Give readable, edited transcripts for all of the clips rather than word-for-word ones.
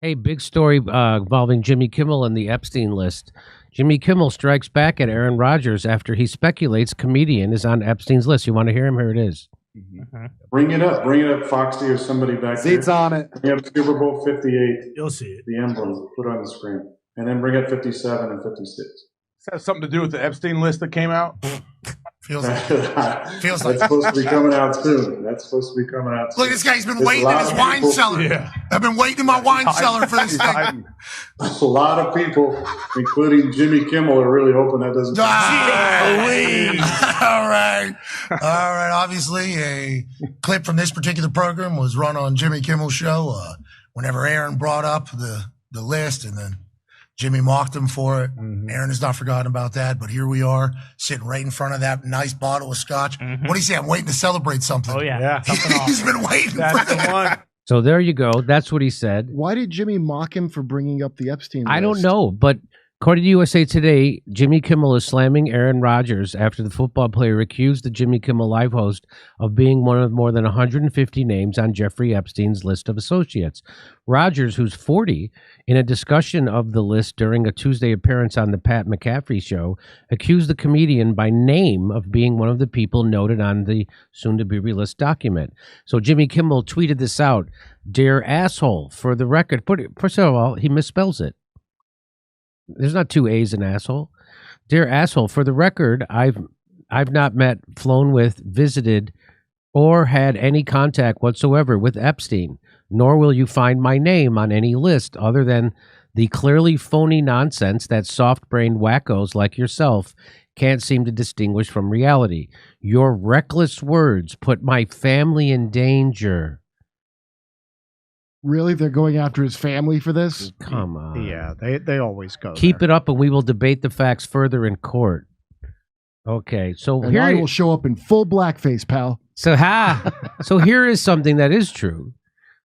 Hey, big story involving Jimmy Kimmel and the Epstein list. Jimmy Kimmel strikes back at Aaron Rodgers after he speculates comedian is on Epstein's list. You want to hear him? Here it is. Bring it up, Foxy or somebody back there. Seats on it. Bring up Super Bowl 58. You'll see it. The emblem. Put it on the screen. And then bring up 57 and 56. This has something to do with the Epstein list that came out? Feels like. That's supposed to be coming out soon. Look, this guy's been waiting in his wine cellar. Yeah. I've been waiting in my wine cellar for this thing. A lot of people, including Jimmy Kimmel, are really hoping that doesn't. All right. Obviously, a clip from this particular program was run on Jimmy Kimmel's show whenever Aaron brought up the list, and then Jimmy mocked him for it. Mm-hmm. Aaron has not forgotten about that, but here we are sitting right in front of that nice bottle of scotch. Mm-hmm. What do you say? I'm waiting to celebrate something. Oh, yeah. He's been waiting for the one. So there you go. That's what he said. Why did Jimmy mock him for bringing up the Epstein list? I don't know, but according to USA Today, Jimmy Kimmel is slamming Aaron Rodgers after the football player accused the Jimmy Kimmel Live host of being one of more than 150 names on Jeffrey Epstein's list of associates. Rodgers, who's 40, in a discussion of the list during a Tuesday appearance on the Pat McAfee show, accused the comedian by name of being one of the people noted on the soon-to-be-released document. So Jimmy Kimmel tweeted this out. "Dear asshole, for the record," first of all, he misspells it. There's not two A's in asshole. "Dear asshole, for the record, I've not met, flown with, visited, or had any contact whatsoever with Epstein, nor will you find my name on any list other than the clearly phony nonsense that soft-brained wackos like yourself can't seem to distinguish from reality. Your reckless words put my family in danger." Really? They're going after his family for this? Come on. Yeah, they always go Keep it up and we will debate the facts further in court. Okay, so And here I will show up in full blackface, pal. So here is something that is true.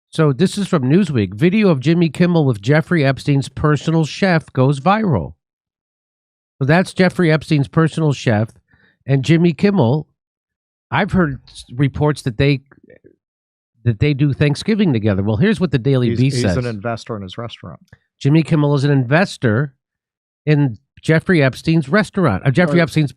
So this is from Newsweek. Video of Jimmy Kimmel with Jeffrey Epstein's personal chef goes viral. So that's Jeffrey Epstein's personal chef, and Jimmy Kimmel. I've heard reports that they do Thanksgiving together. Well, here's what the Daily Beast says. He's an investor in his restaurant. Jimmy Kimmel is an investor in Jeffrey Epstein's restaurant. Jeffrey Epstein's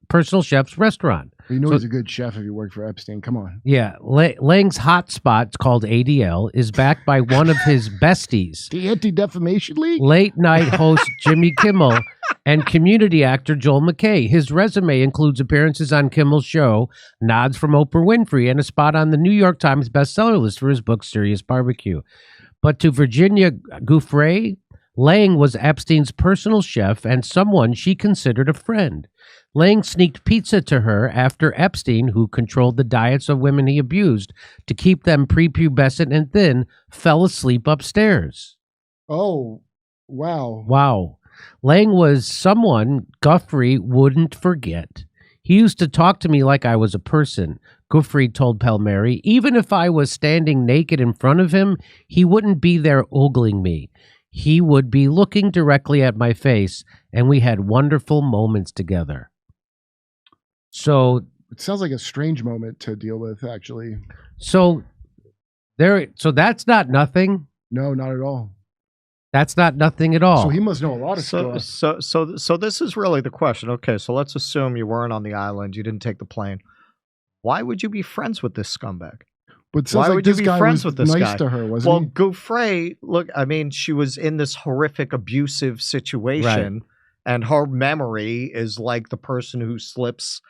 personal chef's restaurant. You know he's a good chef if you work for Epstein. Come on. Yeah. Lang's Hotspot, it's called ADL, is backed by one of his besties. The Anti-Defamation League? Late night host Jimmy Kimmel and community actor Joel McKay. His resume includes appearances on Kimmel's show, nods from Oprah Winfrey, and a spot on the New York Times bestseller list for his book, Serious Barbecue. But to Virginia Gouffre, Lang was Epstein's personal chef and someone she considered a friend. Lang sneaked pizza to her after Epstein, who controlled the diets of women he abused to keep them prepubescent and thin, fell asleep upstairs. Oh, wow. Wow. Lang was someone Guthrie wouldn't forget. He used to talk to me like I was a person, Guthrie told Palmieri. Even if I was standing naked in front of him, he wouldn't be there ogling me. He would be looking directly at my face, and we had wonderful moments together. So it sounds like a strange moment to deal with, actually. So that's not nothing. No, not at all. That's not nothing at all. So he must know a lot of stuff. So this is really the question. Okay, so let's assume you weren't on the island, you didn't take the plane. Why would you be friends with this scumbag? But why would you be friends with this nice guy? To her, wasn't he? Gouffre, look, I mean, she was in this horrific abusive situation, right, and her memory is like the person who slips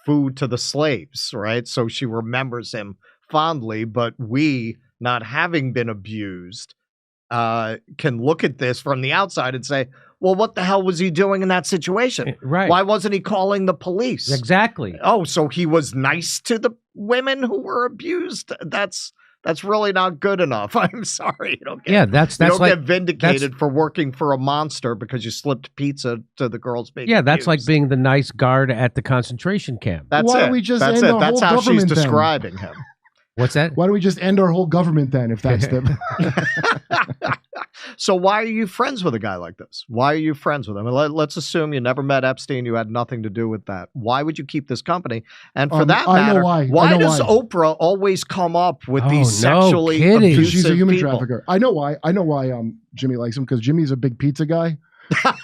food to the slaves, right? So she remembers him fondly, but we, not having been abused, can look at this from the outside and say, well, what the hell was he doing in that situation? Right. Why wasn't he calling the police? Exactly. Oh, so he was nice to the women who were abused? That's really not good enough. I'm sorry. You don't get, that's you don't like, get vindicated for working for a monster because you slipped pizza to the girls being abused. That's like being the nice guard at the concentration camp. That's Why it. don't we just that's end it. our That's whole how she's government then? describing him. What's that? Why don't we just end our whole government then, if that's the... So why are you friends with a guy like this? Why are you friends with him? And let's assume you never met Epstein. You had nothing to do with that. Why would you keep this company? And for that I know matter, why. why I know does why. Oprah always come up with these no sexually kidding. abusive She's a human people? trafficker. I know why. Jimmy likes him because Jimmy's a big pizza guy.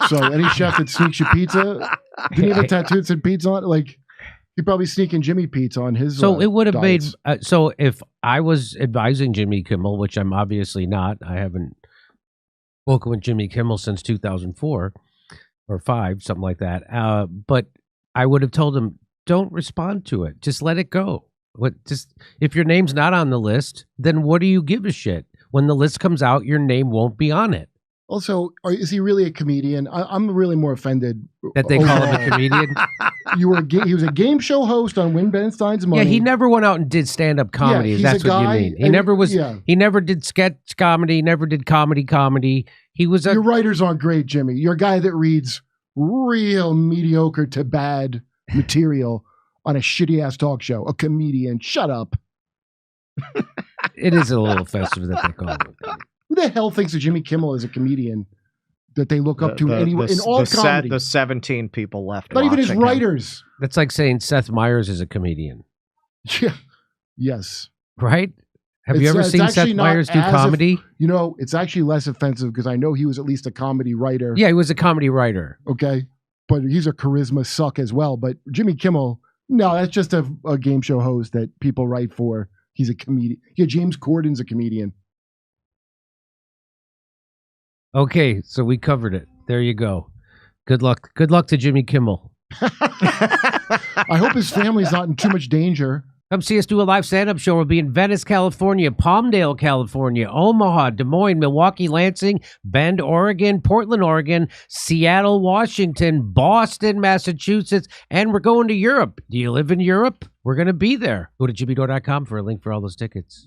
So any chef that sneaks you pizza, didn't he have a tattoo that said pizza on it? Like, he'd probably sneaking Jimmy pizza on his. So it would have made. diets. So if I was advising Jimmy Kimmel, which I'm obviously not, I haven't spoken with Jimmy Kimmel since 2004 or 5, something like that. But I would have told him, don't respond to it. Just let it go. If your name's not on the list, then what do you give a shit? When the list comes out, your name won't be on it. Also, is he really a comedian? I'm really more offended That they call him a overall. comedian. He was a game show host on Win Ben Stein's Money. Yeah, he never went out and did stand-up comedy. Yeah, if he's that's a what you guy, mean. He and- never was. yeah. He never did sketch comedy. Never did comedy. He was a. Your writers aren't great, Jimmy. You're a guy that reads real mediocre to bad material on a shitty ass talk show. A comedian. Shut up. It is a little offensive that they call him. Who the hell thinks that Jimmy Kimmel is a comedian that they look up to anyway in all comedy? The 17 people left. Not even his watching him. writers. That's like saying Seth Meyers is a comedian, Yeah. Yes. right? Have you It's- ever it's seen actually Seth not Meyers do as comedy? It's actually less offensive because I know he was at least a comedy writer. Yeah, he was a comedy writer. Okay. But he's a charisma suck as well. But Jimmy Kimmel, no, that's just a game show host that people write for. He's a comedian. Yeah, James Corden's a comedian. Okay, so we covered it. There you go. Good luck. Good luck to Jimmy Kimmel. I hope his family's not in too much danger. Come see us do a live stand-up show. We'll be in Venice, California, Palmdale, California, Omaha, Des Moines, Milwaukee, Lansing, Bend, Oregon, Portland, Oregon, Seattle, Washington, Boston, Massachusetts, and we're going to Europe. Do you live in Europe? We're going to be there. Go to jimmydore.com for a link for all those tickets.